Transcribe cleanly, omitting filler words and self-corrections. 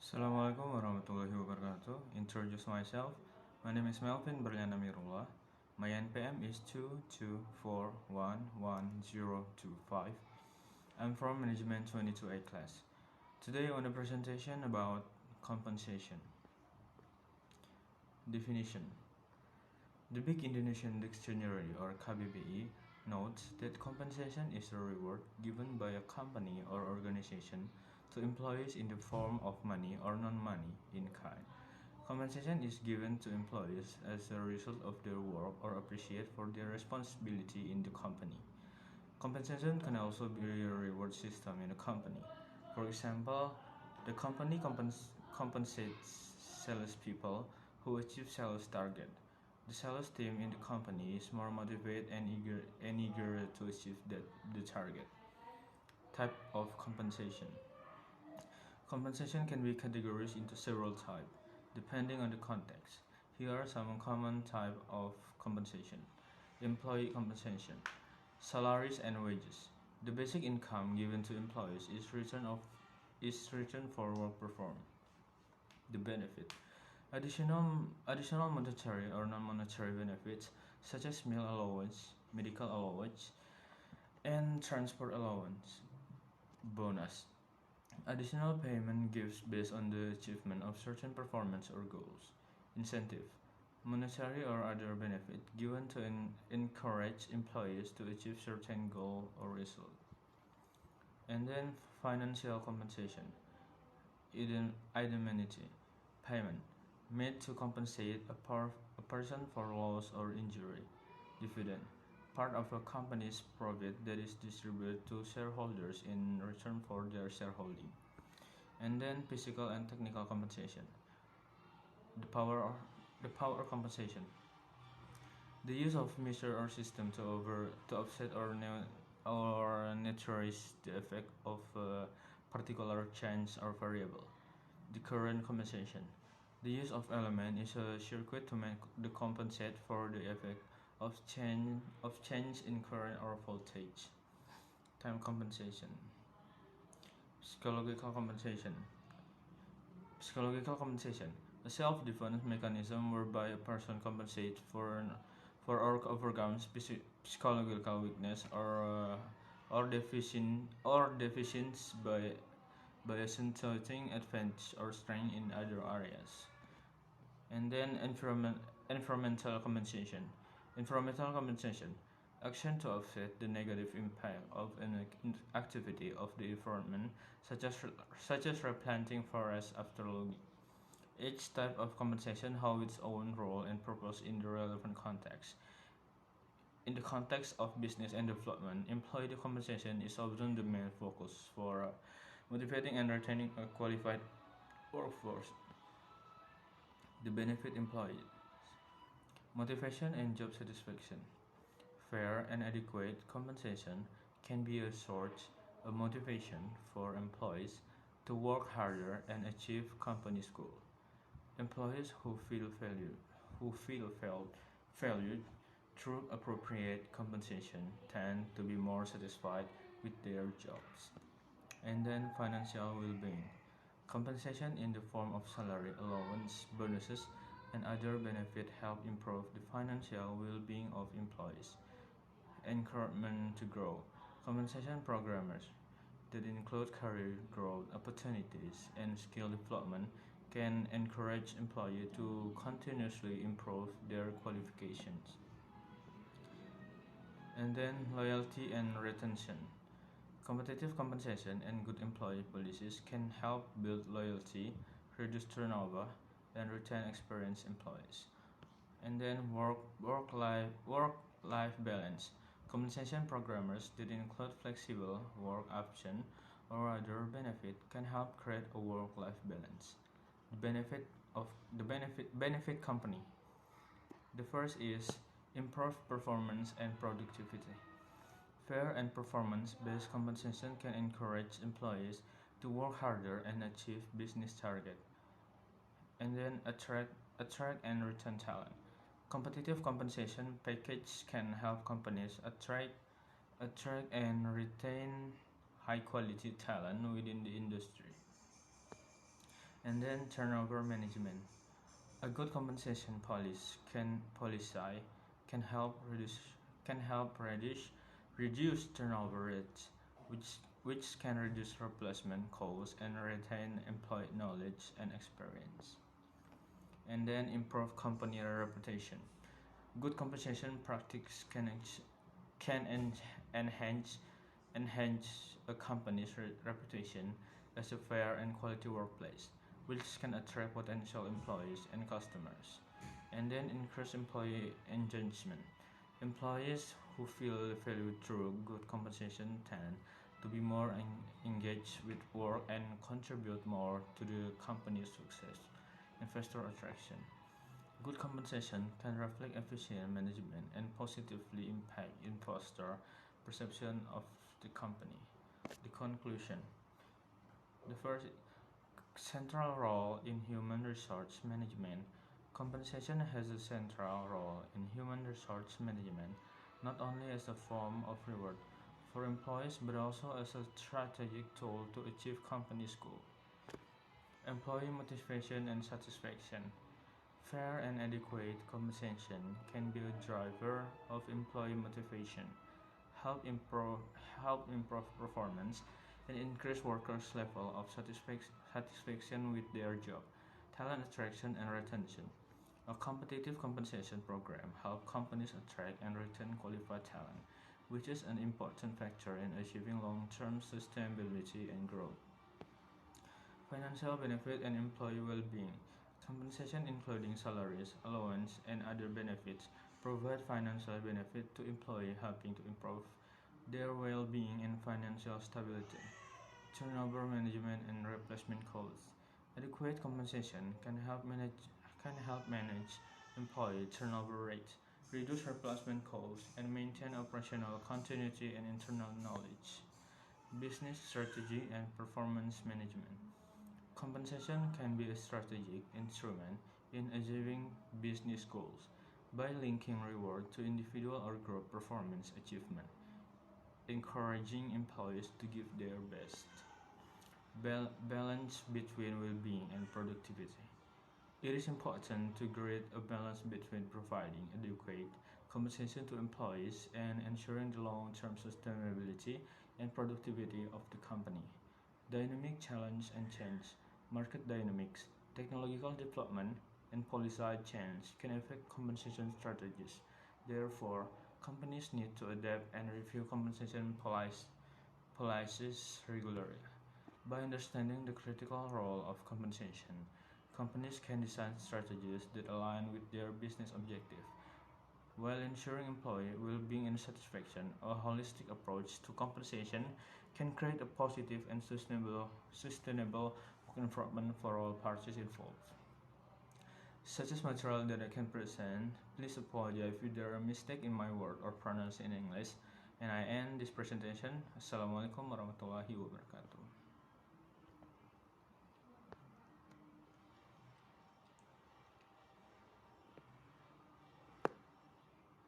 Assalamualaikum warahmatullahi wabarakatuh. Introduce myself. My name is Melvin Berliana Mirullah. My NPM is 224111025. I'm from Management 22A class. Today on the presentation about compensation. Definition. The Big Indonesian Dictionary or KBBI notes that compensation is a reward given by a company or organization to employees in the form of money or non-money in kind. Compensation is given to employees as a result of their work or appreciated for their responsibility in the company. Compensation can also be a reward system in a company. For example, the company compensates salespeople who achieve sales target. The sales team in the company is more motivated and eager to achieve the target. Type of compensation. Compensation can be categorized into several types, depending on the context. Here are some common types of compensation. Employee compensation. Salaries and wages. The basic income given to employees is written for work performed. The benefit. Additional monetary or non-monetary benefits such as meal allowance, medical allowance, and transport allowance. Bonus. Additional payment gives based on the achievement of certain performance or goals. Incentive. Monetary or other benefit given to encourage employees to achieve certain goal or result. And then financial compensation. Indemnity. Payment made to compensate a person for loss or injury. Dividend. Part of a company's profit that is distributed to shareholders in return for their shareholding. And then physical and technical compensation. The power compensation. The use of measure or system to offset or neutralize the effect of a particular change or variable. The current compensation. The use of element is a circuit to make the compensate for the effect of change in current or voltage. Time compensation. Psychological compensation. Psychological compensation. A self-defense mechanism whereby a person compensates for or overcomes psychological weakness or deficiencies by accentuating advantage or strength in other areas. And then environmental compensation. Environmental compensation. Action to offset the negative impact of an activity of the environment, such as replanting forests after logging. Each type of compensation has its own role and purpose in the relevant context. In the context of business and development, employee compensation is often the main focus for motivating and retaining a qualified workforce. The benefit employees. Motivation and job satisfaction. Fair and adequate compensation can be a source of motivation for employees to work harder and achieve company's goals. Employees who feel valued through appropriate compensation tend to be more satisfied with their jobs. And then financial well-being. Compensation in the form of salary, allowance, bonuses, and other benefits help improve the financial well-being of employees. Encouragement to grow. Compensation programs that include career growth opportunities and skill development can encourage employees to continuously improve their qualifications. And then loyalty and retention. Competitive compensation and good employee policies can help build loyalty, reduce turnover, and retain experienced employees. And then work-life balance. Compensation programs that include flexible work option or other benefit can help create a work-life balance. The benefit company. The first is improved performance and productivity. Fair and performance-based compensation can encourage employees to work harder and achieve business targets. And then attract and retain talent. Competitive compensation package can help companies attract and retain high quality talent within the industry. And then turnover management. A good compensation policy can help reduce turnover rates, which can reduce replacement costs and retain employee knowledge and experience. And then improve company reputation. Good compensation practice can enhance a company's reputation as a fair and quality workplace, which can attract potential employees and customers. And then increase employee engagement. Employees who feel valued through good compensation tend to be more engaged with work and contribute more to the company's success. Investor attraction. Good compensation can reflect efficient management and positively impact investor perception of the company. The conclusion. The first central role in human resource management. Compensation has a central role in human resource management, not only as a form of reward for employees but also as a strategic tool to achieve company's goals. Employee motivation and satisfaction. Fair and adequate compensation can be a driver of employee motivation, help improve, performance, and increase workers' level of satisfaction with their job. Talent attraction and retention. A competitive compensation program helps companies attract and retain qualified talent, which is an important factor in achieving long-term sustainability and growth. Financial benefit and employee well-being. Compensation including salaries, allowance, and other benefits provide financial benefit to employees, helping to improve their well-being and financial stability. Turnover management and replacement costs. Adequate compensation can help manage employee turnover rates, reduce replacement costs, and maintain operational continuity and internal knowledge. Business strategy and performance management. Compensation can be a strategic instrument in achieving business goals by linking reward to individual or group performance achievement, encouraging employees to give their best. Balance between well-being and productivity. It is important to create a balance between providing adequate compensation to employees and ensuring the long-term sustainability and productivity of the company. Dynamic challenge and change. Market dynamics, technological development, and policy change can affect compensation strategies. Therefore, companies need to adapt and review compensation policies regularly. By understanding the critical role of compensation, companies can design strategies that align with their business objectives. While ensuring employee well-being and satisfaction, a holistic approach to compensation can create a positive and sustainable environment for all parties involved. Such as material that I can present, please apologize if there are mistakes in my word or pronunciation in English. And I end this presentation. Assalamualaikum warahmatullahi wabarakatuh.